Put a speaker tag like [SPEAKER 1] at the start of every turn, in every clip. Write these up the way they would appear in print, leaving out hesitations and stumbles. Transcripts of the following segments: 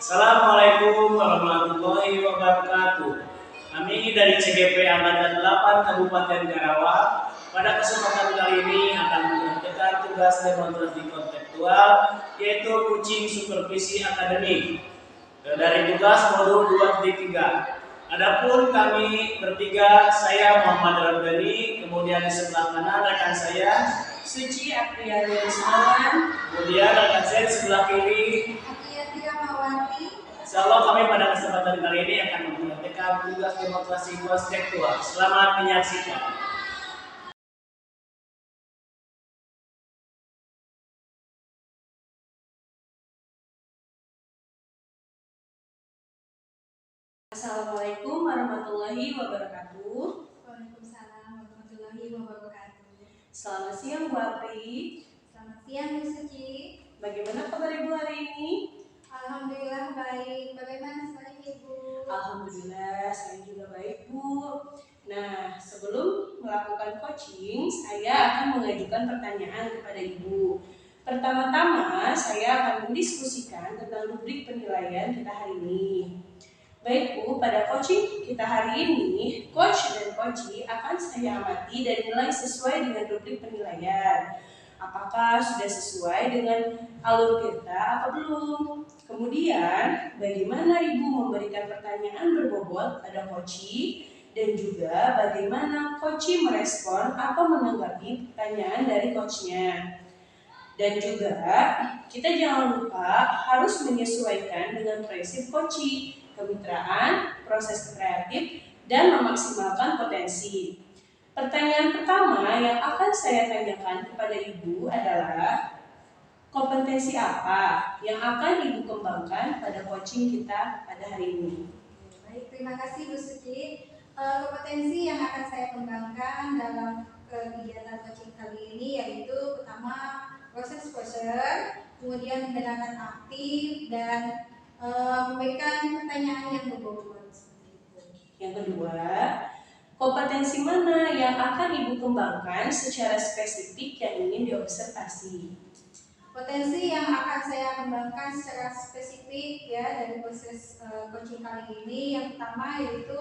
[SPEAKER 1] Assalamualaikum warahmatullahi wabarakatuh. Kami dari CGP Angkatan 8 Kabupaten Karawang pada kesempatan kali ini akan mengerjakan tugas demonstrasi konseptual yaitu coaching supervisi akademik dari tugas modul 2.3. Adapun kami bertiga, saya Muhammad Rabbani, kemudian di sebelah kanan rekan saya
[SPEAKER 2] Suci Apriani Rusman,
[SPEAKER 1] kemudian rekan saya di sebelah kiri Insyaallah kami pada kesempatan kali ini akan mengerjakan tugas demonstrasi konseptual. Selamat menyaksikan.
[SPEAKER 2] Assalamualaikum warahmatullahi wabarakatuh.
[SPEAKER 3] Waalaikumsalam warahmatullahi wabarakatuh.
[SPEAKER 2] Selamat siang Bu Apri.
[SPEAKER 3] Selamat siang Bu Suci.
[SPEAKER 2] Bagaimana kabar Ibu hari ini?
[SPEAKER 3] Alhamdulillah baik. Bagaimana sebenarnya Ibu?
[SPEAKER 2] Alhamdulillah saya juga baik Bu. Nah, sebelum melakukan coaching, saya akan mengajukan pertanyaan kepada Ibu. Pertama-tama, saya akan mendiskusikan tentang rubrik penilaian kita hari ini. Baik Bu, pada coaching kita hari ini, coach dan coachee akan saya amati dan nilai sesuai dengan rubrik penilaian. Apakah sudah sesuai dengan alur kita atau belum? Kemudian, bagaimana Ibu memberikan pertanyaan berbobot pada coachee dan juga bagaimana coachee merespon atau menanggapi pertanyaan dari coachnya. Dan juga, kita jangan lupa harus menyesuaikan dengan prinsip coachee, kemitraan, proses kreatif, dan memaksimalkan potensi. Pertanyaan pertama yang akan saya tanyakan kepada Ibu adalah kompetensi apa yang akan Ibu kembangkan pada coaching kita pada hari ini?
[SPEAKER 3] Baik, terima kasih Bu Suci. Kompetensi yang akan saya kembangkan dalam kegiatan coaching kali ini yaitu pertama proses exposure, kemudian tindakan aktif dan memberikan pertanyaan yang berbobot.
[SPEAKER 2] Yang kedua, kompetensi mana yang akan Ibu kembangkan secara spesifik yang ingin diobservasi?
[SPEAKER 3] Potensi yang akan saya kembangkan secara spesifik ya dari proses coaching kali ini yang pertama yaitu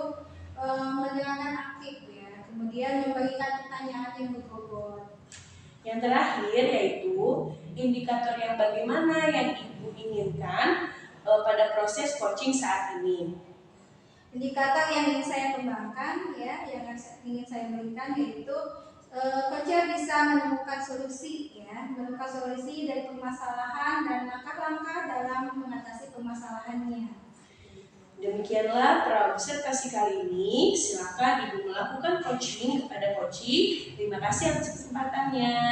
[SPEAKER 3] mendengarkan aktif ya, kemudian memberikan pertanyaan yang berbobot.
[SPEAKER 2] Yang terakhir yaitu indikator yang bagaimana yang Ibu inginkan pada proses coaching saat ini.
[SPEAKER 3] Indikator yang ingin saya kembangkan ya, yang ingin saya berikan yaitu coacher bisa menemukan solusi ya, menemukan solusi dari permasalahan dan langkah-langkah dalam mengatasi permasalahannya.
[SPEAKER 2] Demikianlah praobservasi kali ini. Silakan Ibu melakukan coaching kepada coachee. Terima kasih atas kesempatannya.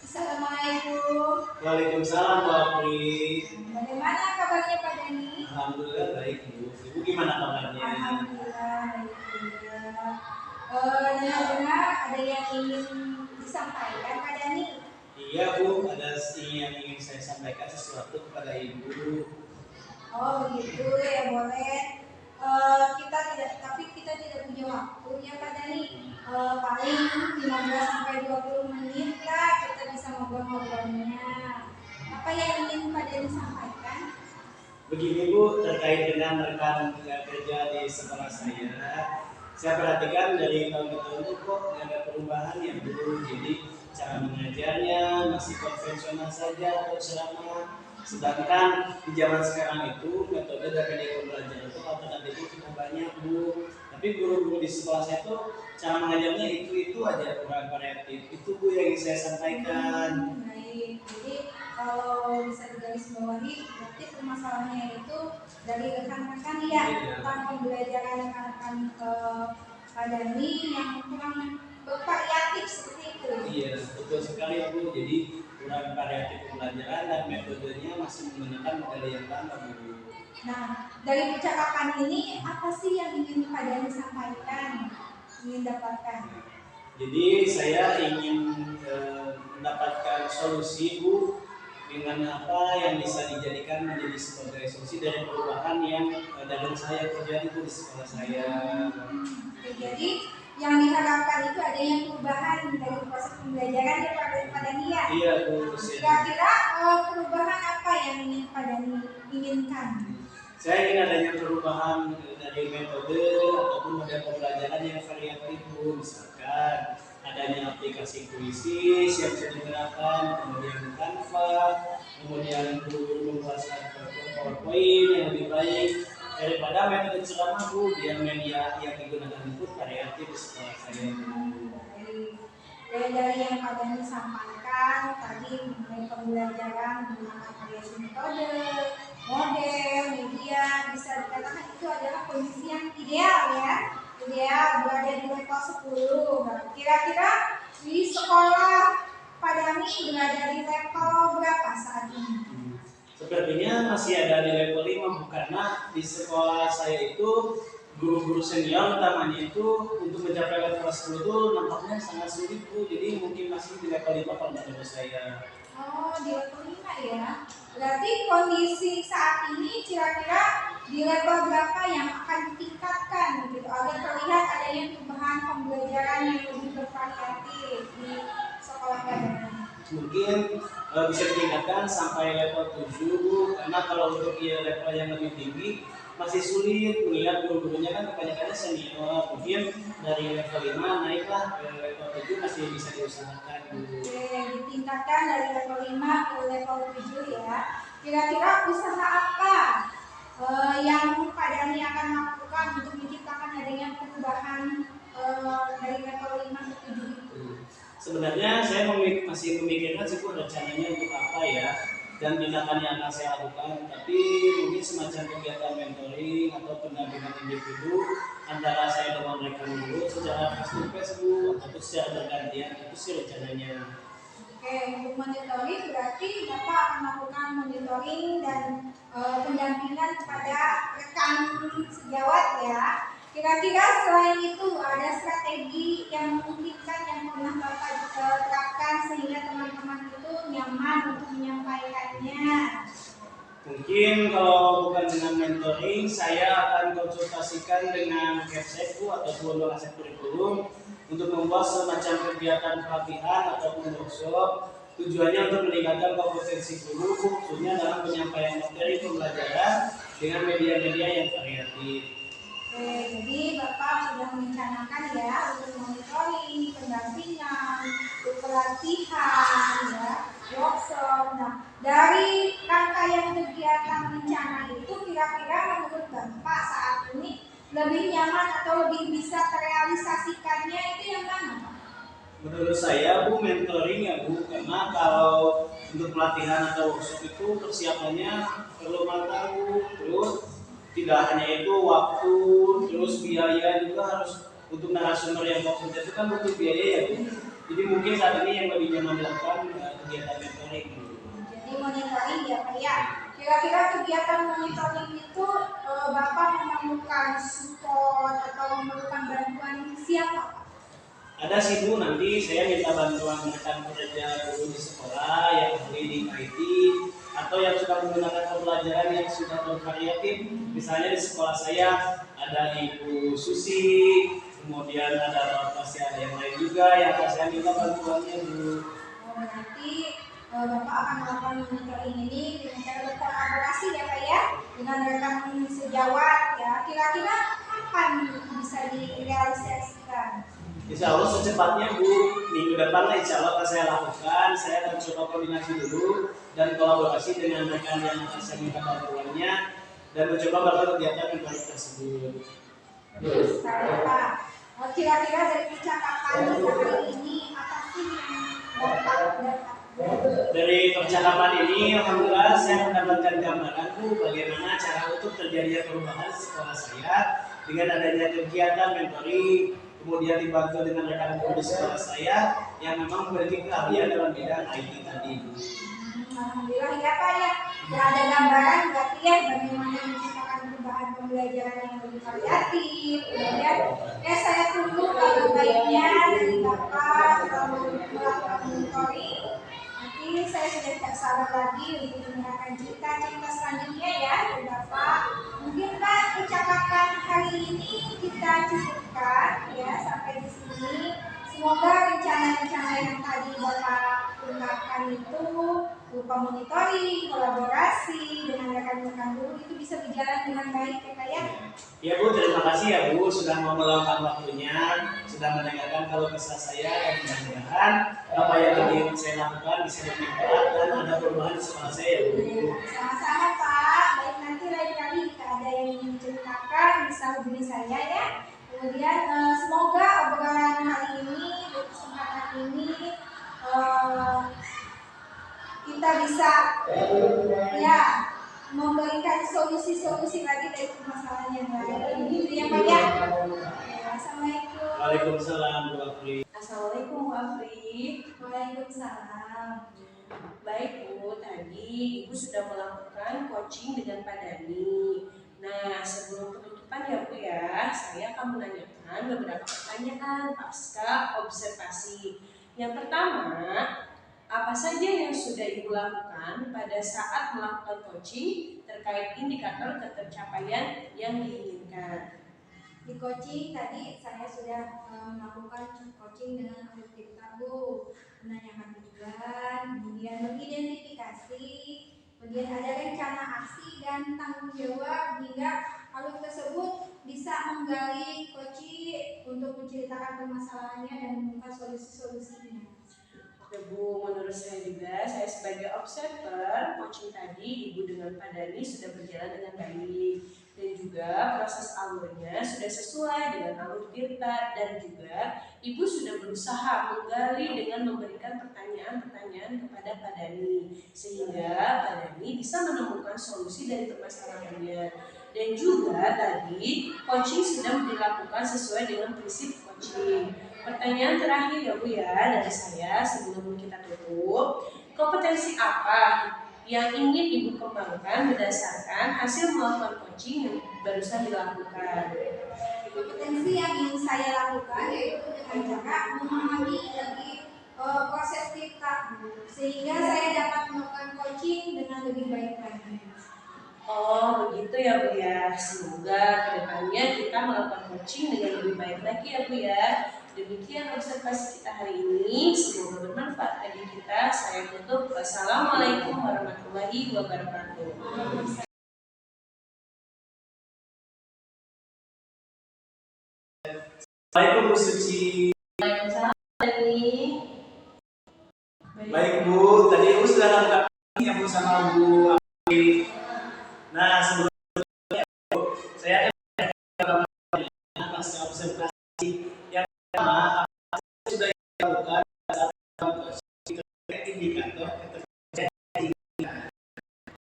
[SPEAKER 3] Assalamualaikum.
[SPEAKER 1] Waalaikumsalam Bu Apri.
[SPEAKER 3] Bagaimana kabarnya Pak Dani?
[SPEAKER 1] Alhamdulillah baik Bu. Ibu gimana kabarnya?
[SPEAKER 3] Alhamdulillah baik juga. Dengar-dengar ada yang ingin disampaikan Pak Dani?
[SPEAKER 1] Iya Bu, ada yang ingin saya sampaikan sesuatu kepada Ibu.
[SPEAKER 3] Oh begitu ya boleh. Kita tidak punya waktu ya Pak Dani. Paling 15 sampai 20 menit lah kita bisa ngobrol-ngobrolnya. Apa yang ingin Pak Dani sampaikan?
[SPEAKER 1] Begini Bu, terkait dengan rekan kerja di sekolah saya perhatikan dari tahun ke tahun itu kok ada perubahan ya Bu. Jadi cara mengajarnya masih konvensional saja atau ceramah. Sedangkan di zaman sekarang itu metode dari pembelajaran itu alternatifnya cukup banyak Bu. Tapi guru-guru di sekolah saya tuh cara mengajarnya itu aja kurang variatif. Itu Bu yang ingin saya sampaikan.
[SPEAKER 3] Baik, jadi kalau bisa digarisbawahi berarti permasalahannya itu dari rekan-rekan ya tentang pembelajaran rekan-rekan Pak Dani yang kurang bervariatif seperti itu.
[SPEAKER 1] Iya, betul sekali Bu. Jadi kurang variatif pembelajaran dan metodenya masih menggunakan model yang lama Bu.
[SPEAKER 3] Nah, dari percakapan ini apa sih yang ingin Pak Dani sampaikan, ingin dapatkan?
[SPEAKER 1] Jadi saya ingin mendapatkan solusi Bu dengan apa yang bisa dijadikan menjadi sebagai solusi dari perubahan yang dalam saya terjadi di sekolah saya.
[SPEAKER 3] Jadi yang diharapkan itu adanya perubahan dari proses pembelajaran ya Pak Dani ya.
[SPEAKER 1] Iya Bu.
[SPEAKER 3] Kira-kira perubahan apa yang ingin Pak Dani inginkan?
[SPEAKER 1] Saya ingin adanya perubahan dari metode ataupun model pembelajaran yang variatif, Bu. Misalkan adanya aplikasi kuisis yang bisa digunakan, kemudian Canva, kemudian guru membuat PowerPoint yang lebih baik daripada metode ceramah, Bu. Biar media yang digunakan itu variatif di sekolah saya, Bu.
[SPEAKER 3] Dari yang Pak Dani sampaikan tadi mengenai pembelajaran menggunakan variasi metode, model, media, bisa dikatakan itu adalah kondisi yang ideal ya. Ideal berada di level 10. Nah, kira-kira di sekolah Pak Dani berada di level berapa saat ini?
[SPEAKER 1] Sepertinya masih ada di level 5, Bu, karena di sekolah saya itu guru-guru senior utamanya itu untuk mencapai level 10 itu nampaknya sangat sulit, Bu. Jadi mungkin masih di level 5 kalau menurut saya.
[SPEAKER 3] Oh, di level 5 ya. Berarti kondisi saat ini kira-kira di level berapa yang akan ditingkatkan gitu agar terlihat adanya perubahan pembelajaran yang lebih bervariatif di sekolah Pak Dani?
[SPEAKER 1] Mungkin bisa ditingkatkan sampai level 7, Bu. Karena kalau untuk level yang lebih tinggi masih sulit melihat guru-gurunya kan kebanyakannya senior. Mungkin dari level 5 naiklah ke level 7 masih bisa diusahakan, Bu.
[SPEAKER 3] Oke, ditingkatkan dari level 5 ke level 7 ya. Kira-kira usaha apa yang Pak Dani akan lakukan untuk menciptakan adanya perubahan dari level 5 ke 7 itu?
[SPEAKER 1] Sebenarnya saya masih memikirkan sih, Bu, rencananya untuk apa ya dan tindakan yang akan saya lakukan. Tapi mungkin semacam kegiatan mentoring atau pendampingan individu antara saya dengan mereka dulu secara face to face, Bu, ataupun secara bergantian. Itu sih rencananya.
[SPEAKER 3] Oke, untuk monitoring berarti Bapak akan melakukan monitoring dan pendampingan kepada rekan sejawat ya. Kira-kira selain itu ada strategi yang memungkinkan yang pernah Bapak terapkan sehingga teman-teman itu nyaman untuk menyampaikannya?
[SPEAKER 1] Mungkin kalau bukan dengan mentoring, saya akan konsultasikan dengan Kepsek, Bu, ataupun Lokasek Kurikulum untuk membuat semacam kegiatan pelatihan ataupun workshop. Tujuannya untuk meningkatkan kompetensi guru, khususnya dalam penyampaian materi pembelajaran dengan media-media yang variatif.
[SPEAKER 3] Oke, jadi Bapak sudah merencanakan ya untuk monitoring, pendampingan, untuk pelatihan, ya, workshop. Nah, dari rangkaian kegiatan rencana itu kira-kira menurut Bapak saat ini lebih nyaman atau lebih bisa terrealisasikannya itu yang mana, Pak?
[SPEAKER 1] Menurut saya, Bu, mentoring ya, Bu, karena kalau untuk pelatihan atau workshop itu persiapannya perlu matang, Bu. Terus tidak hanya itu waktu, terus biaya juga harus untuk narasumber yang kompeten itu kan butuh biaya ya, Bu. Jadi mungkin saat ini yang lebih nyaman dilakukan kegiatan mentoring, Bu.
[SPEAKER 3] Jadi monitoring ya Pak ya. Kira-kira kegiatan monitoring itu Bapak memerlukan support atau memerlukan bantuan siapa, Pak?
[SPEAKER 1] Ada sih, Bu, nanti saya minta bantuan rekan kerja guru di sekolah yang ahli di IT atau yang sudah menggunakan pembelajaran yang sudah bervariatif. Misalnya di sekolah saya ada Ibu Susi, kemudian ada Bapak saya yang lain juga yang akan saya minta bantuannya, Bu.
[SPEAKER 3] Nanti Bapak akan melakukan monitoring ini dengan cara berkolaborasi ya Pak ya dengan rekan sejawat ya. Kira-kira kapan bisa direalisasikan?
[SPEAKER 1] Insya Allah secepatnya, Bu. Minggu depan lah insya Allah akan saya lakukan. Saya akan coba koordinasi dulu dan kolaborasi dengan rekan yang akan saya minta bantuannya dan mencoba melakukan kegiatan yang baik tersebut.
[SPEAKER 3] Sekali Pak. Kira-kira dari percakapan kita hari ini apa sih yang Bapak dapat?
[SPEAKER 1] Dari percakapan ini, alhamdulillah saya mendapatkan gambaran, Bu, bagaimana cara untuk terjadinya perubahan di sekolah saya dengan adanya kegiatan mentoring, kemudian dibantu dengan rekan guru di sekolah saya yang memang memiliki keahlian dalam bidang IT tadi, Bu.
[SPEAKER 3] Alhamdulillah ya Pak ya. Sudah ada gambaran berarti ya bagaimana menciptakan perubahan pembelajaran yang lebih variatif. Kemudian saya tunggu kabar baiknya dari Bapak kalau melakukan monitoring. Nanti saya sudah tidak sabar lagi untuk mendengarkan cerita-cerita selanjutnya ya dari Bapak. Mungkin Pak percakapan hari ini kita cukupkan ya sampai di sini. Semoga rencana-rencana yang tadi Bapak ungkapkan itu berupa monitoring, kolaborasi dengan rekan-rekan guru itu bisa berjalan dengan baik ya Kak ya.
[SPEAKER 1] Ya Bu, terima kasih ya Bu sudah mau meluangkan waktunya, sudah mendengarkan kalau kesah saya, dan mudah-mudahan apa yang tadi saya lakukan bisa bermanfaat dan ada perubahan di sekolah saya ya Bu.
[SPEAKER 3] Sama-sama Pak. Baik, nanti lain kali jika ada yang ingin menceritakan bisa hubungi saya ya. Kemudian semoga obrolan hari ini, kesempatan ini kita bisa ya memberikan solusi-solusi lagi dari permasalahan yang lain. Gitu ya Pak ya. Assalamualaikum.
[SPEAKER 1] Waalaikumsalam Bu Afri.
[SPEAKER 2] Assalamualaikum Bu Afri.
[SPEAKER 3] Waalaikumsalam.
[SPEAKER 2] Baik Bu, tadi Ibu sudah melakukan coaching dengan Pak Dani. Nah, sebelum penutupan ya Bu ya, saya akan menanyakan beberapa pertanyaan pasca observasi. Yang pertama, apa saja yang sudah Ibu lakukan pada saat melakukan coaching terkait indikator ketercapaian yang diinginkan?
[SPEAKER 3] Di coaching tadi saya sudah melakukan coaching dengan aktivitas Bu, menanyakan tujuan, kemudian mengidentifikasi, kemudian ada rencana aksi dan tanggung jawab hingga alur tersebut bisa menggali coaching untuk menceritakan permasalahannya dan menemukan solusi-solusinya.
[SPEAKER 2] Oke Bu, menurut saya juga, saya sebagai observer coaching tadi Ibu dengan Pak Dani sudah berjalan dengan baik, dan juga proses alurnya sudah sesuai dengan alur Tirta, dan juga Ibu sudah berusaha menggali dengan memberikan pertanyaan-pertanyaan kepada Pak Dani sehingga Pak Dani bisa menemukan solusi dari permasalahannya. Dan juga tadi coaching sudah dilakukan sesuai dengan prinsip coaching. Pertanyaan terakhir ya Bu ya dari saya sebelum kita tutup, kompetensi apa yang ingin Ibu kembangkan berdasarkan hasil melakukan coaching yang barusan dilakukan?
[SPEAKER 3] Kompetensi yang ingin saya lakukan yaitu dengan cara memahami lagi proses kita sehingga saya dapat melakukan coaching dengan lebih baik lagi.
[SPEAKER 2] Oh begitu ya Bu ya, semoga kedepannya kita melakukan coaching dengan lebih baik lagi ya Bu ya. Demikian observasi kita hari ini, semoga bermanfaat bagi kita. Saya tutup. Wassalamualaikum warahmatullahi wabarakatuh.
[SPEAKER 1] Assalamualaikum Bu Suci.
[SPEAKER 2] Waalaikumsalam Dani.
[SPEAKER 1] Baik Bu, tadi Ibu sudah lakukan ya Bu sama Bu Afri. Nah sebelumnya Bu, saya akan pasca observasi yang pertama apa sudah dilakukan saat terkait indikator ketercapaian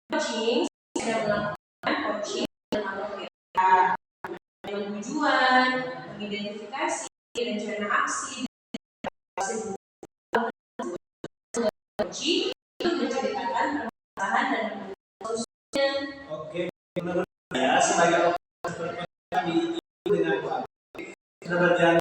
[SPEAKER 2] Coaching sudah melakukan coaching dengan alur kita, dengan tujuan, mengidentifikasi rencana aksi, coaching itu menceritakan permasalahan dan solusinya.
[SPEAKER 1] Oke, menurut saya sebagai observer kami dengan Bu Afri sudah berjalan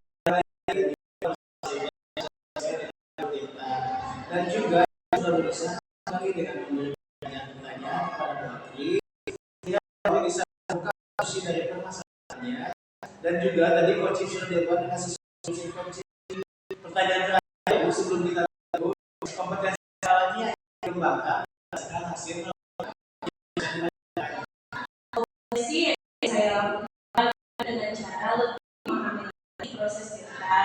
[SPEAKER 1] dan juga sudah berusaha lagi dengan memberi pertanyaan kepada Bu Afri sehingga kami bisa buka solusi dari permasalahannya, dan juga tadi coaching sudah dilakukan dengan solusi coaching. Pertanyaan terakhir Bu, sebelum kita tahu kompetensi lainnya dikembangkan berdasarkan hasil
[SPEAKER 2] Sih saya lakukan dengan cara lebih memahami proses kita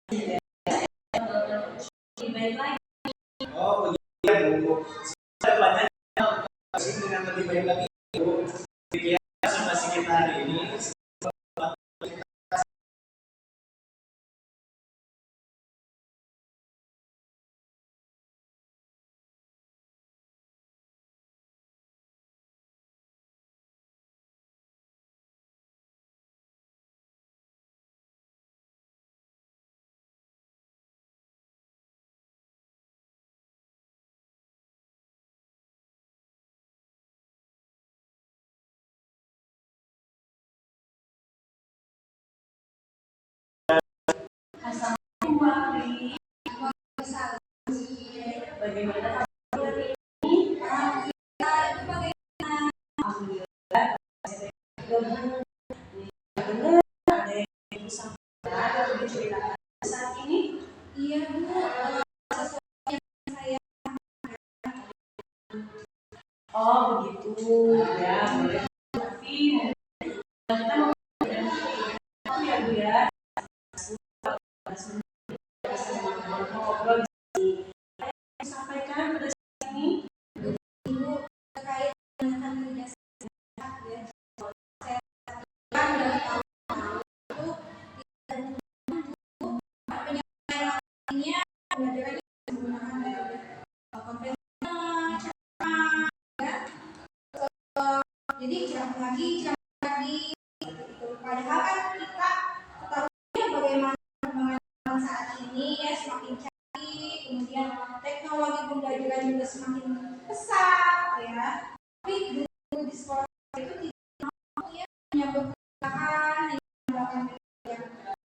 [SPEAKER 2] sehingga saya melakukan coaching lebih baik lagi.
[SPEAKER 1] oh begitu ya Bu. Saya banyak dengan lebih baik lagi Bu. Demikian observasi kita hari ini.
[SPEAKER 2] Oh begitu ya, boleh. Tapi kita mau ya Bu ya. Ngobrol sampaikan pada sini.
[SPEAKER 3] Ibu terkait dengan kerja jadi jangan lagi padahal kan kita ketahui bagaimana perkembangan saat ini ya semakin canggih, kemudian teknologi pembelajaran juga semakin pesat ya, tapi guru di sekolah itu tidak mau ya hanya bertahan hanya melakukan yang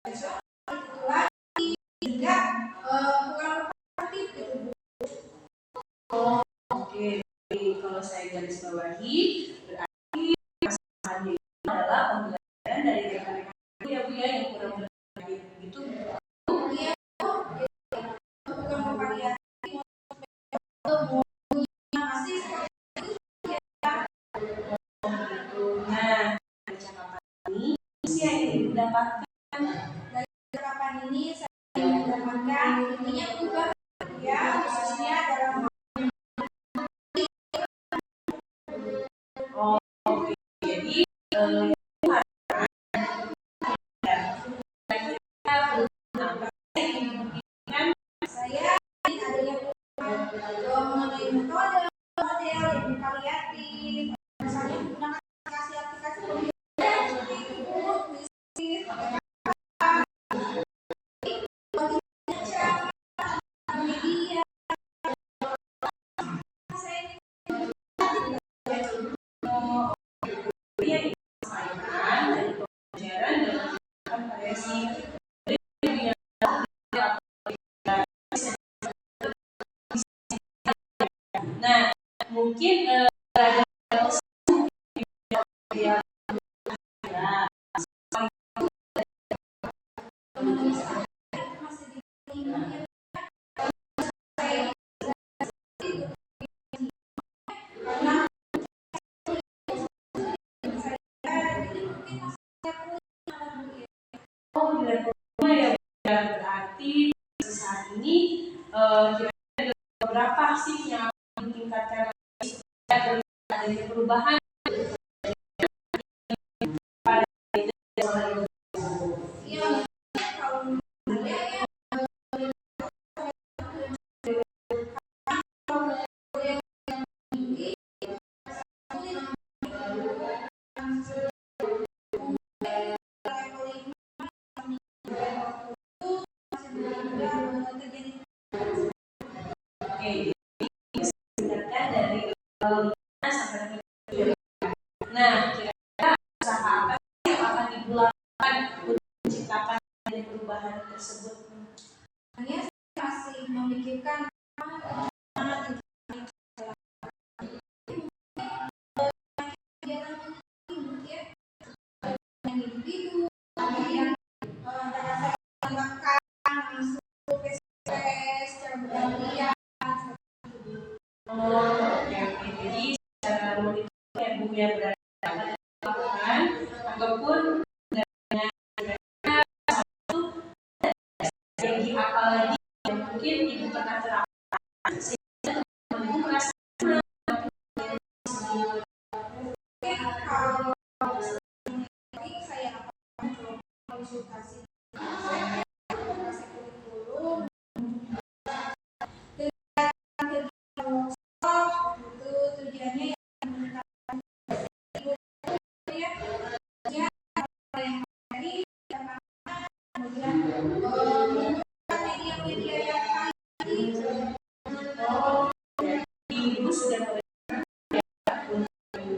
[SPEAKER 3] tradisional itu lagi sehingga kurang produktif gitu Bu.
[SPEAKER 2] Oke, kalau saya garis bawahi berarti masalahnya itu adalah pembelajaran dari rekan-rekan ya Bu ya yang kurang bervariatif gitu.
[SPEAKER 3] Iya Bu, kurang bervariatif masih
[SPEAKER 2] Nah, dari catatan ini yang ingin didapatkan
[SPEAKER 3] dari harapan ini saya mendapatkan intinya ubah ya khususnya dalam
[SPEAKER 2] jadi
[SPEAKER 3] saya adanya mengenai metode model yang variatif misalnya menggunakan aplikasi seperti Google, media
[SPEAKER 2] yang disampaikan dari pembelajaran dan variasi. Nah, mungkin berarti saat ini kira-kira beberapa sih yang ditingkatkan supaya adanya perubahan dari sampai nah kira-kira usaha apa yang akan dilakukan untuk menciptakan perubahan tersebut?
[SPEAKER 3] saya masih memikirkan individu kemudian saya tambahkan masuk PSS secara bergantian.
[SPEAKER 2] Jadi secara monitor ya Bu ya berarti akan dilakukan ataupun strategi apa lagi yang mungkin Ibu pernah terapkan sehingga Ibu merasa
[SPEAKER 3] Kalau saya akan konsultasi kurikulum itu tujuannya media-media yang
[SPEAKER 2] Ibu sudah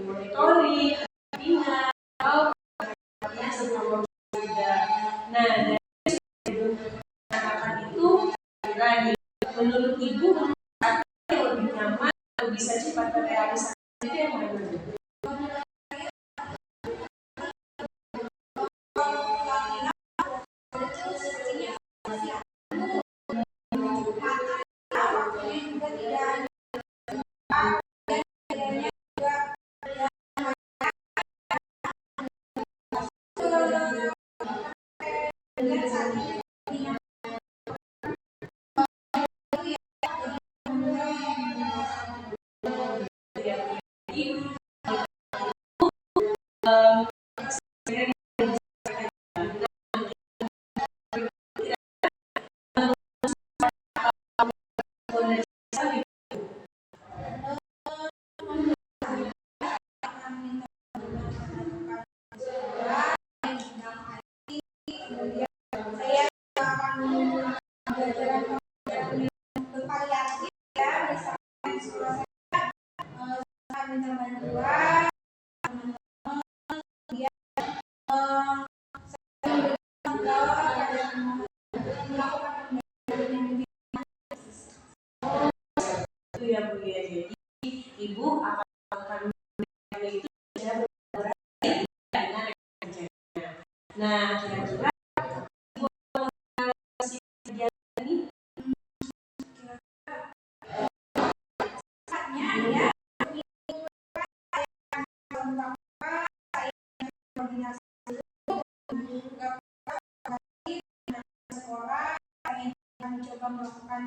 [SPEAKER 2] monitoring, atau sebelum sudah. Nah, dari Ibu katakan itu lagi menurut Ibu apa yang lebih nyaman atau bisa cepat terrealisasi itu yang mana?
[SPEAKER 3] Kemudian saya akan pembelajaran bervariatif ya, misalnya di sekolah saya akan minta bantuan teman-teman, kemudian saya melakukan pembelajaran yang lebih
[SPEAKER 2] Itu ya Bu ya. Jadi Ibu akan melakukan itu dengan rekan kerjanya. Nah, kira-kira
[SPEAKER 3] sekolah saya akan mencoba melakukan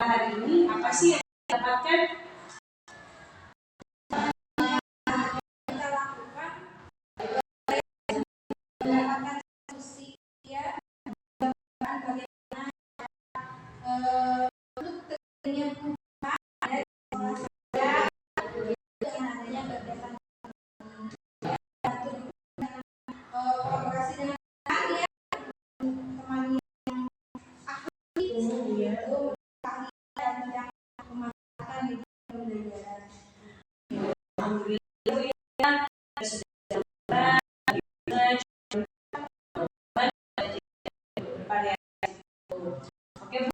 [SPEAKER 2] hari ini apa sih yang didapatkan?
[SPEAKER 3] kita lakukan mendapatkan solusi ya, bagaimana untuk terjadinya perubahan dari sekolah saya dengan adanya kegiatan kolaborasi dengan teman ya, teman yang ahli untuk ahli dan bidang pemanfaatan di pembelajaran.
[SPEAKER 2] Alhamdulillah ya, sudah bervariasi. Oke Bu,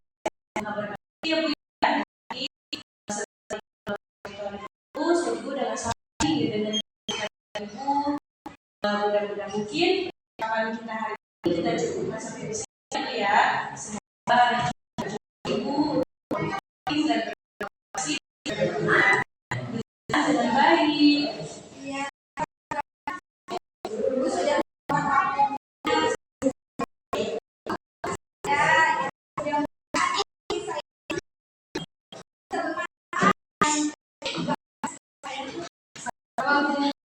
[SPEAKER 2] kabar baik ya Bu ya. Jadi itu saya juga udah nggak sabar nih dengan Ibu. Mudah-mudahan mungkin kapan kita hari ini kita cukupkan sampai di sini ya. Semoga Ibu dan berhasil dengan baik.
[SPEAKER 3] Iya, Ibu sudah membuat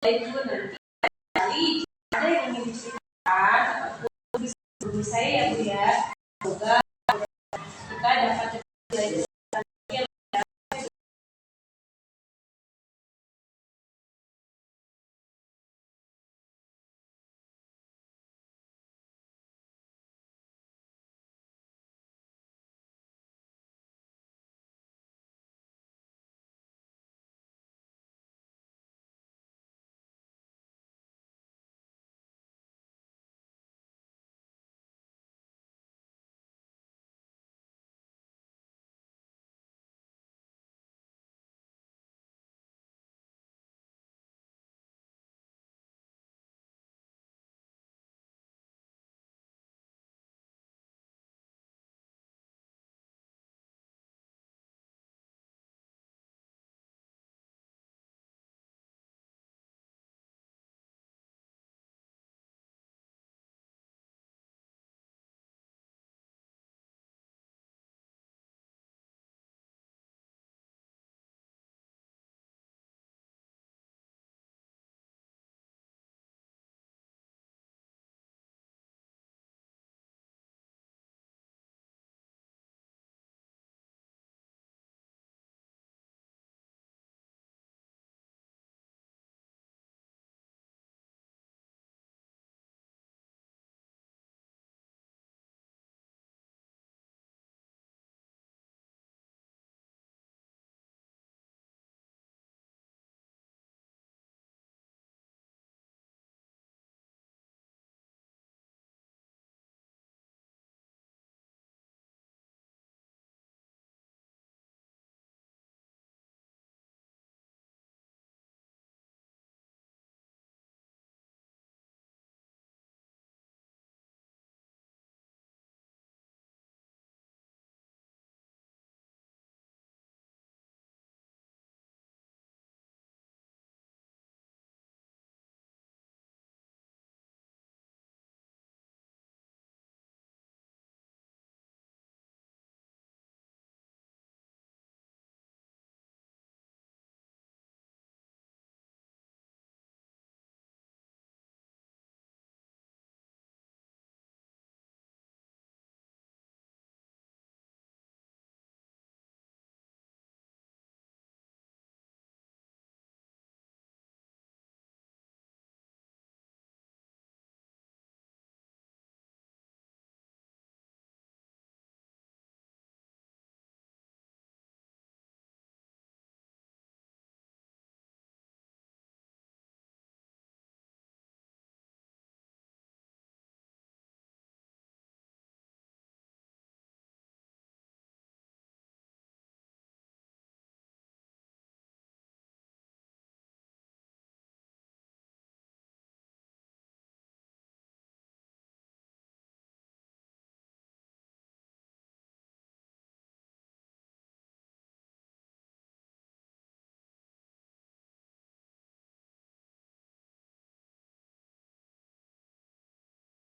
[SPEAKER 2] Ibu nanti ada yang ingin diceritakan ataupun bisa hubungi saya ya Bu ya. Semoga kita dapat belajar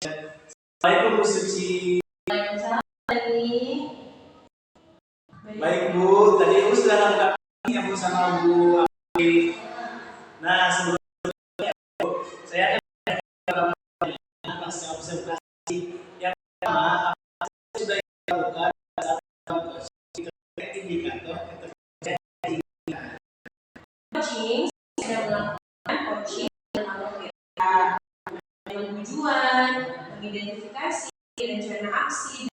[SPEAKER 1] Assalamualaikum Bu Suci.
[SPEAKER 2] Waalaikumsalam Dani.
[SPEAKER 1] Baik Bu, tadi Ibu sudah lengkap ya Bu sama Bu Afi. Nah sebelumnya Bu, saya akan mengasih observasi yang pertama sudah dilakukan indikator
[SPEAKER 2] Coaching, saya melakukan coaching dengan kita dengan tujuan, mengidentifikasi rencana aksi,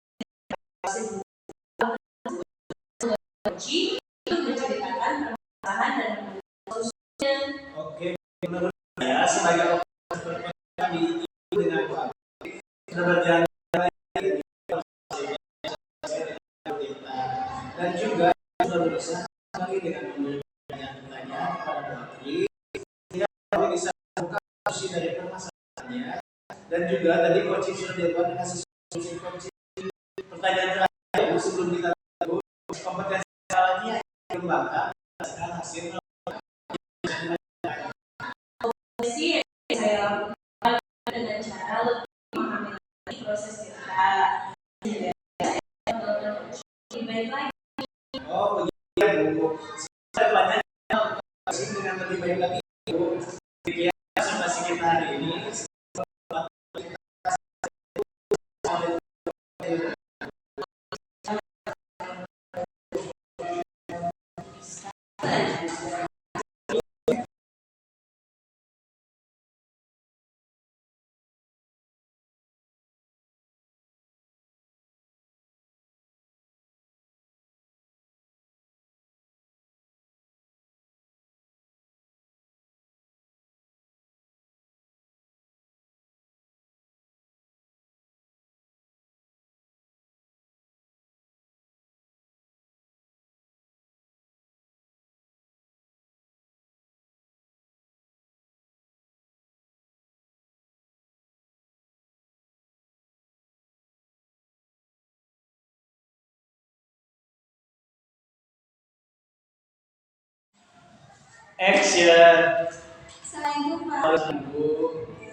[SPEAKER 2] coaching itu menceritakan permasalahan dan solusinya.
[SPEAKER 1] Oke, menurut saya sebagai observer kami dengan Bu Afi sudah berjalan dan juga sudah berusaha sekali dengan memberikan pertanyaan kepada Bu Afi sehingga kami bisa buka solusi dari permasalahannya dan juga tadi coaching sudah dilakukan dengan solusi coaching. Pertanyaan terakhir Bu, sebelum kita tahu kompetensi lainnya dikembangkan berdasarkan hasil
[SPEAKER 2] Sih saya lakukan dengan cara lebih memahami lagi proses kita. Lebih baik lagi.
[SPEAKER 1] oh begitu ya Bu. Saya belajar dengan lebih baik lagi Bu. Demikian presentasi kita hari ini. Action.
[SPEAKER 3] Assalamualaikum Pak.
[SPEAKER 1] Halo Bu.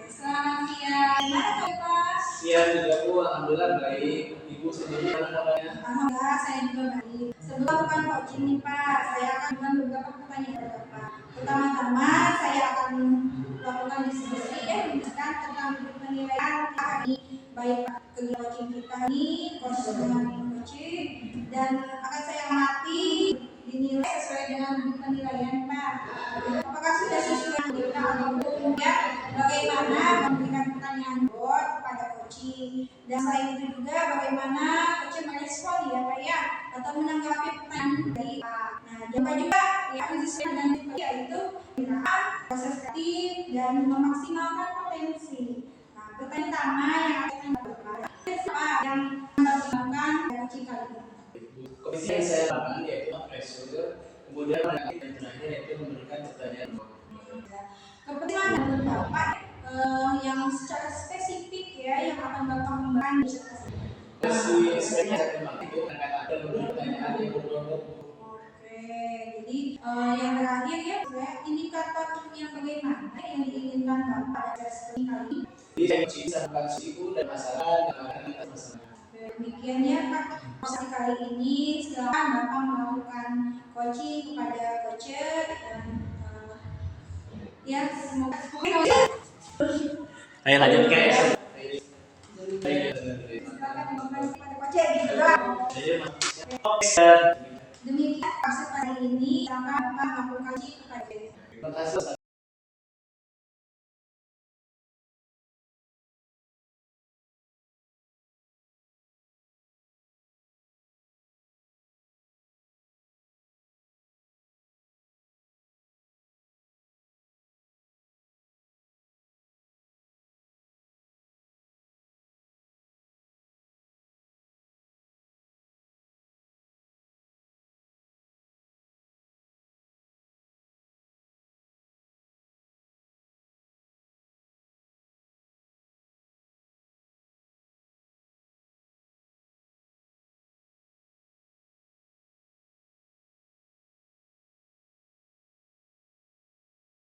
[SPEAKER 3] Selamat siang. Gimana Pak?
[SPEAKER 1] Siang juga Bu, alhamdulillah baik. Ibu sendiri apa kabarnya?
[SPEAKER 3] Alhamdulillah saya juga baik. Sebelum melakukan coaching nih Pak, saya akan dengan beberapa pertanyaan kepada Bapak. Pertama-tama saya akan melakukan diskusi menjelaskan tentang penilaian kami baik kegiatan coaching kita ini, coaching dan akan saya melatih dinilai sesuai dengan penilaian Pak. Apakah sudah sesuai kita atau belum ya? Bagaimana memberikan pertanyaan board kepada coaching dan selain itu juga bagaimana coaching merespon ya Pak ya atau menanggapi pertanyaan dari Pak. Nah jangan juga ya sesuai dengan yaitu proses kreatif dan memaksimalkan potensi. Nah pertanyaan pertama yang akan Bapak siapa yang melakukan coaching kali ini?
[SPEAKER 1] Komisi yang saya lakukan yaitu pressure, kemudian yang terakhir yaitu memberikan pertanyaan.
[SPEAKER 3] Kepentingan menurut Bapak yang secara spesifik ya yang akan Bapak memberikan
[SPEAKER 1] Masih sebenarnya saya memang itu akan ada beberapa pertanyaan yang berbeda.
[SPEAKER 3] Oke, jadi yang terakhir ya, indikator yang bagaimana yang diinginkan Bapak pada seperti kali ini.
[SPEAKER 1] Jadi saya bisa mengkaji ibu dan masalah yang akan kita masalah.
[SPEAKER 3] Demikian ya Pak, sesi kali ini silakan Bapak melakukan coaching kepada coacher dan ya semoga
[SPEAKER 1] Ayo lanjut ke
[SPEAKER 3] silakan memberikan kepada coacher gitu doang. Demikian proses kali ini silakan Bapak melakukan coaching kepada coacher.
[SPEAKER 1] Terima kasih.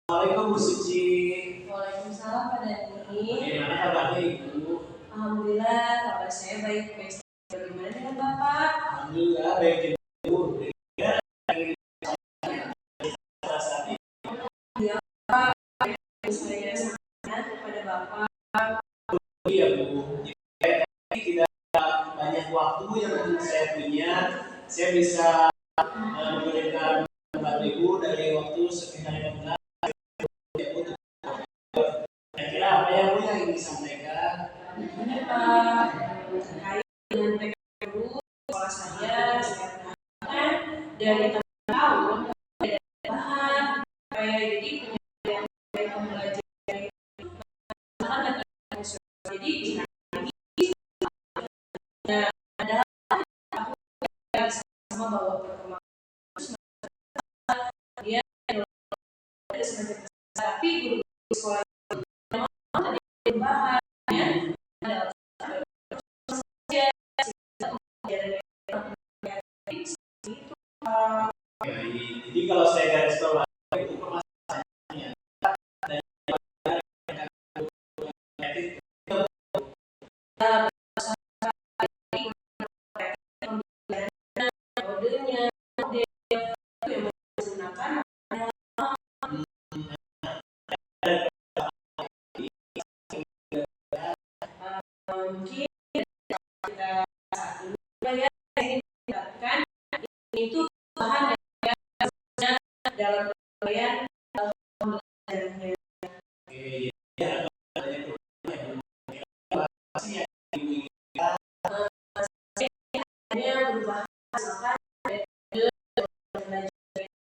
[SPEAKER 1] Assalamualaikum Bu Suci.
[SPEAKER 2] Waalaikumsalam Pak Dani.
[SPEAKER 1] Bagaimana kabarnya Ibu?
[SPEAKER 2] Alhamdulillah, kabar saya baik-baik. Bagaimana dengan Bapak?
[SPEAKER 1] Alhamdulillah baik Ibu. Ya, saat ini
[SPEAKER 2] Ya, Pak, saya sangat kepada Bapak.
[SPEAKER 1] ya Bu. Saya tidak banyak waktu yang saya punya. Saya bisa memberikan kepada Ibu dari waktu sekitar 15 menit. Kira-kira apa yang Bu yang ingin disampaikan?
[SPEAKER 2] Ini Pak, terkait dengan PKU sekolah saya perhatikan dari tahun ada bahan supaya jadi punya baik pembelajaran bahkan jadi nah, ada yang sama bahwa perkembangan dia ada semacam tapi guru sekolah ada bahannya ada
[SPEAKER 1] Jadi kalau saya garis bawah itu permasalahannya dari
[SPEAKER 2] modenya model yang menggunakan mungkin kita saat ini ya dikatakan itu bahan dalam penilaian pembelajarannya. Hanya berubah misalkan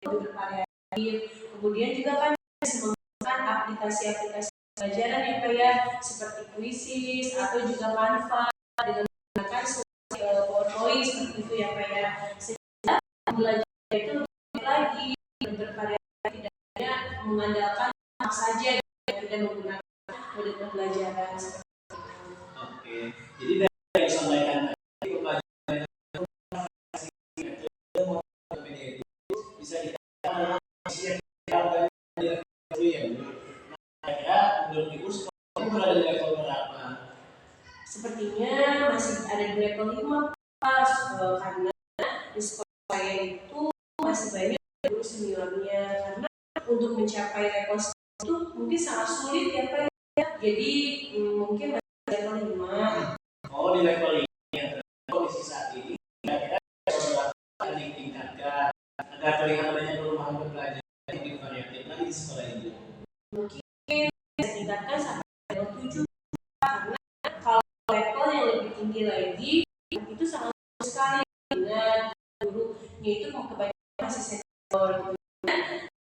[SPEAKER 2] bervariatif, kemudian juga kan menggunakan aplikasi-aplikasi pelajaran yang kayak seperti Quizzes atau juga Canva dengan menggunakan PowerPoint seperti itu ya kayak sehingga belajar itu lagi bervariatif tidak hanya mengandalkan apa saja tidak menggunakan metode pembelajaran seperti itu.
[SPEAKER 1] Oke, jadi dari yang disampaikan tadi pembelajaran itu bisa dikatakan adalah yang itu ya Bu. Kira menurut Ibu sekolah berada di level berapa?
[SPEAKER 2] Sepertinya masih ada di level 5 Pak, karena di sekolah saya itu masih banyak guru seniornya karena untuk mencapai level itu mungkin sangat sulit ya Pak ya. Jadi mungkin masih level 5.
[SPEAKER 1] Oh, di level ini yang kondisi saat ini kira-kira akan ditingkatkan agar terlihat adanya perubahan pembelajaran yang lebih variatif lagi di sekolah Ibu.
[SPEAKER 2] Mungkin ditingkatkan sampai level 7 karena kalau level yang lebih tinggi lagi itu sangat sekali dengan gurunya itu mau kebanyakan masih senior gitu.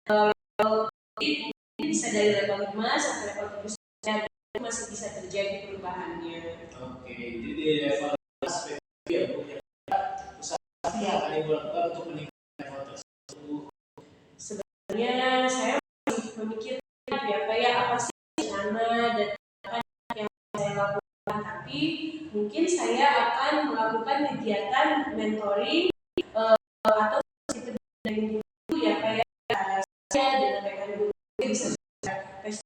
[SPEAKER 2] Level ini bisa dari level 5 sampai level 7 saja masih bisa terjadi perubahannya.
[SPEAKER 1] Oke, jadi di level aspek ya Bu, usaha apa yang akan Ibu lakukan untuk meningkatkan level tersebut?
[SPEAKER 2] Sebenarnya saya masih memikirkan ya kayak apa sih rencana dan yang saya lakukan, tapi mungkin saya akan melakukan kegiatan mentoring atau sistem dari guru ya kayak saya dengan rekan guru bisa face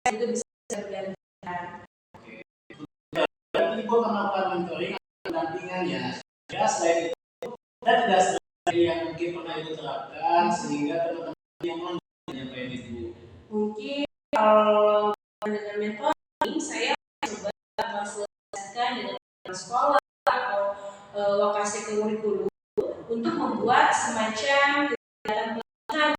[SPEAKER 2] juga bisa bergantian.
[SPEAKER 1] Berarti Ibu melakukan mentoring atau pendampingan ya. Ya selain itu, ada tidak strategi yang mungkin pernah Ibu terapkan sehingga teman-teman yang menyampaikan Ibu?
[SPEAKER 2] Mungkin kalau dengan mentoring saya coba konsultasikan dengan sekolah atau lokasi kurikulum untuk membuat semacam kegiatan pelatihan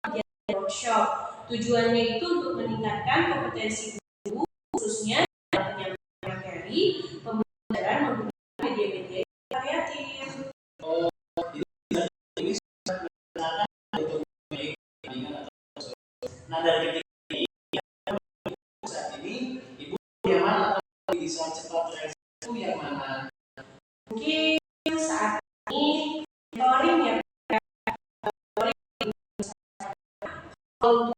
[SPEAKER 2] kegiatan workshop. Tujuannya itu untuk meningkatkan kompetensi guru khususnya dalam penyampaian materi pembelajaran menggunakan media-media variatif.
[SPEAKER 1] Ini sebenarnya untuk baik atau nah dari saat ini Ibu yang mana atau bisa cepat reaksi itu yang mana?
[SPEAKER 2] Mungkin saat ini mentoring ya untuk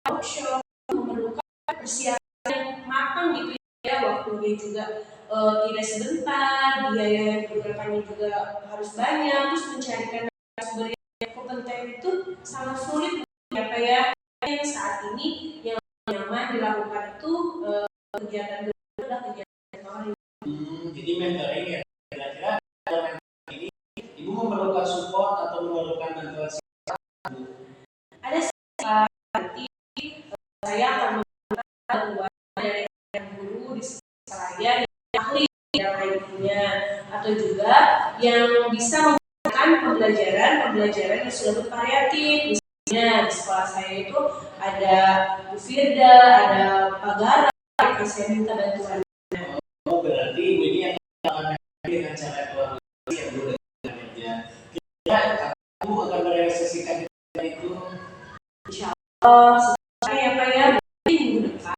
[SPEAKER 2] workshop memerlukan persiapan yang matang gitu ya, waktunya juga tidak sebentar, biaya yang digunakannya juga harus banyak, terus mencarikan sumber yang kompeten itu sangat sulit ya kayak yang saat ini yang nyaman dilakukan itu kegiatan udah kegiatan mentoring.
[SPEAKER 1] Jadi mentoring ya, kira-kira dalam mentoring ini Ibu memerlukan support atau memerlukan bantuan siapa?
[SPEAKER 2] Ada sih, nanti saya akan meminta bantuan dari guru di sekolah saya yang ahli dalam IT-nya, atau juga yang bisa memberikan pembelajaran yang sudah bervariatif. Misalnya di sekolah saya itu ada Bu Firda, ada Pak Gara, yang saya minta bantuan.
[SPEAKER 1] Oh, berarti Ibu ini yang akan dengan cara kolaborasi yang dulu dengan kerja. Kira kamu akan merealisasikan itu?
[SPEAKER 2] Insya Allah, ya Pak ya, mungkin minggu depan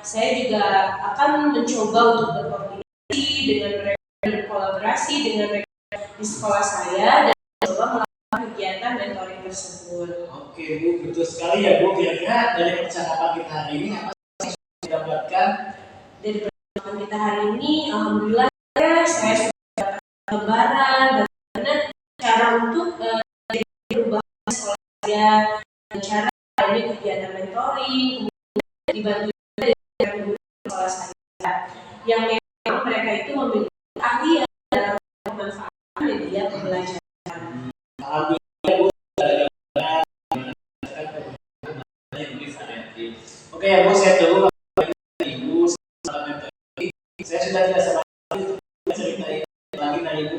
[SPEAKER 2] saya juga akan mencoba untuk berkoordinasi dengan mereka, berkolaborasi dengan mereka di sekolah saya dan mencoba melakukan kegiatan mentoring tersebut.
[SPEAKER 1] Oke Bu, betul sekali ya Bu. Kira-kira dari percakapan kita hari ini apa yang sudah didapatkan?
[SPEAKER 2] Dari percakapan kita hari ini, alhamdulillah saya sudah dapat gambaran bagaimana cara untuk perubahan sekolah saya, dan cara ini kegiatan mentoring, kemudian dibantu dengan guru sekolah saya yang memang mereka itu memiliki keahlian dalam pemanfaatan media pembelajaran.
[SPEAKER 1] Alhamdulillah Bu, ada gambaran yang lebih variatif. Oke ya Bu, saya tunggu Ibu soal mentoring. Saya sudah tidak sabar untuk ceritain lagi dari Ibu.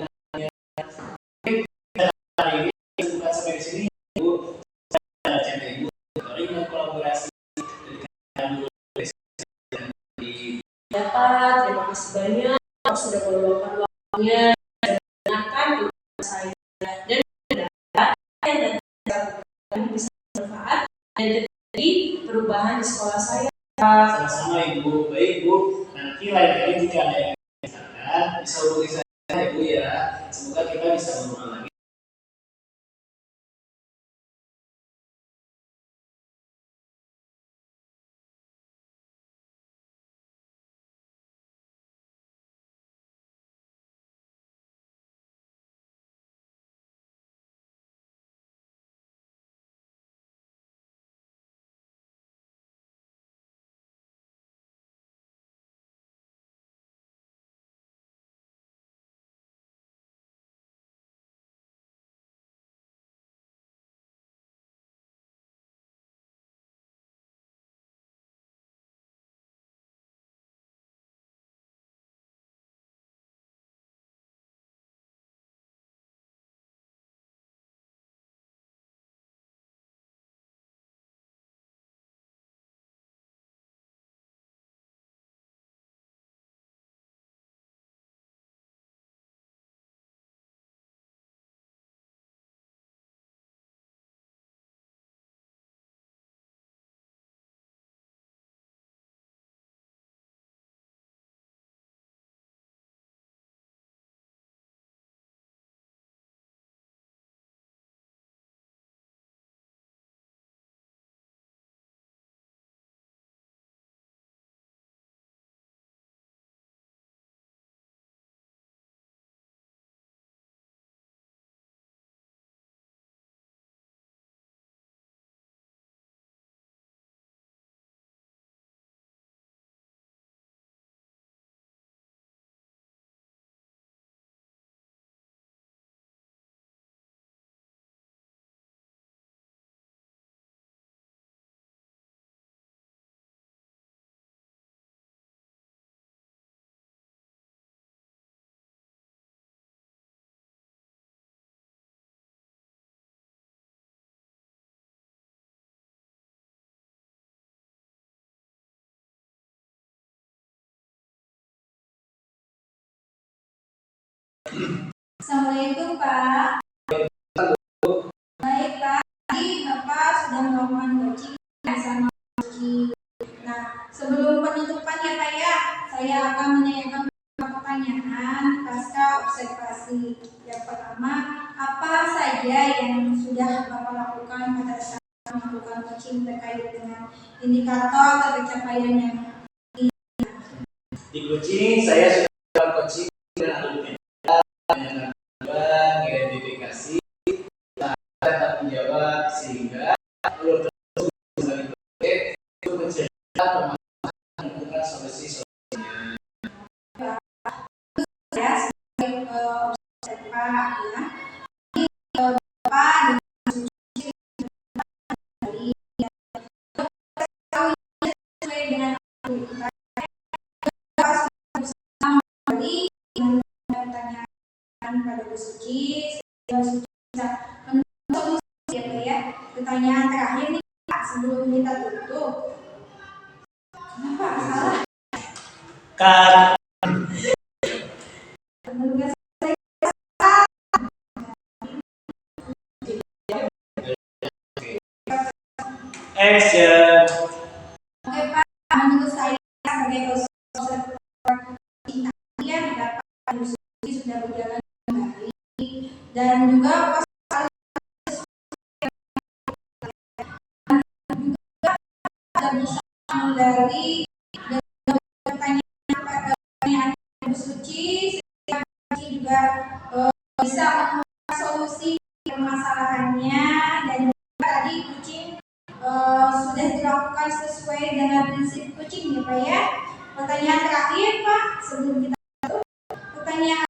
[SPEAKER 1] Hari ini bukan sampai di sini Bu. Saya cari Ibu mentoring dan kolaborasi dengan guru di
[SPEAKER 2] Dapat, terima kasih banyak sudah meluangkan waktunya dan mendengarkan keluhan saya, dan mudah-mudahan yang bisa bermanfaat dan terjadi perubahan di sekolah saya.
[SPEAKER 1] sama-sama Ibu. Baik Bu, nanti lain kali jika ada yang bisa hubungi saya ya Bu ya. Semoga kita bisa ngobrol lagi.
[SPEAKER 3] Assalamualaikum Pak. Baik Pak, tadi Bapak sudah melakukan coaching bersama coaching. Nah, sebelum penutupan ya Pak ya, saya akan menanyakan beberapa pertanyaan pasca observasi. Yang pertama, apa saja yang sudah Bapak lakukan pada saat melakukan coaching terkait dengan indikator pencapaian yang
[SPEAKER 1] Di coaching saya sudah melakukan coaching dan alumni identifikasi tanggung jawab sehingga menurut untuk mencegah permasalahan menemukan solusi
[SPEAKER 3] Kembali dengan pertanyaan pada Bu Suci, sehingga Suci bisa menemukan solusi ya Pak ya. Pertanyaan terakhir nih Pak, sebelum kita tutup. Kenapa salah?
[SPEAKER 1] Kak,
[SPEAKER 3] Menurut
[SPEAKER 1] action.
[SPEAKER 3] Oke Pak, menurut saya sebagai dosen cinta ya dapat Bu Suci sudah berjalan dengan baik dan juga sudah bisa menggali dan pertanyaan Bu Suci sehingga Suci juga bisa menemukan solusi permasalahannya dan juga tadi kucing sudah dilakukan sesuai dengan prinsip kucing ya Pak ya. Pertanyaan terakhir Pak sebelum kita tutup, pertanyaan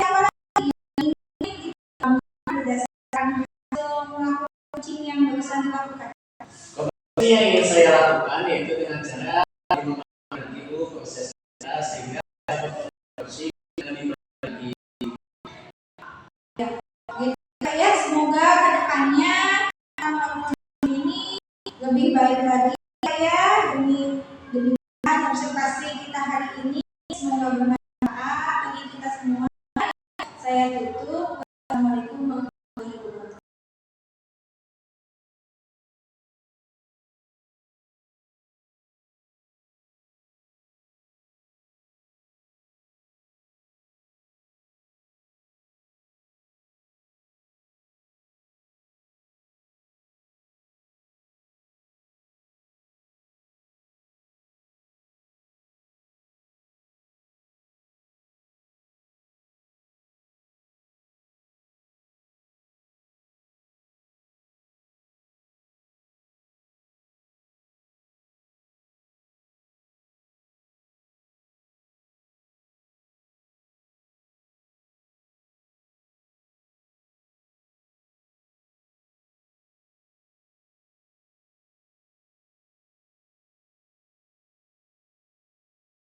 [SPEAKER 3] apa lagi yang ingin dikembangkan berdasarkan hasil melakukan kucing yang barusan dilakukan?
[SPEAKER 1] Yang ingin saya lakukan yaitu dengan cara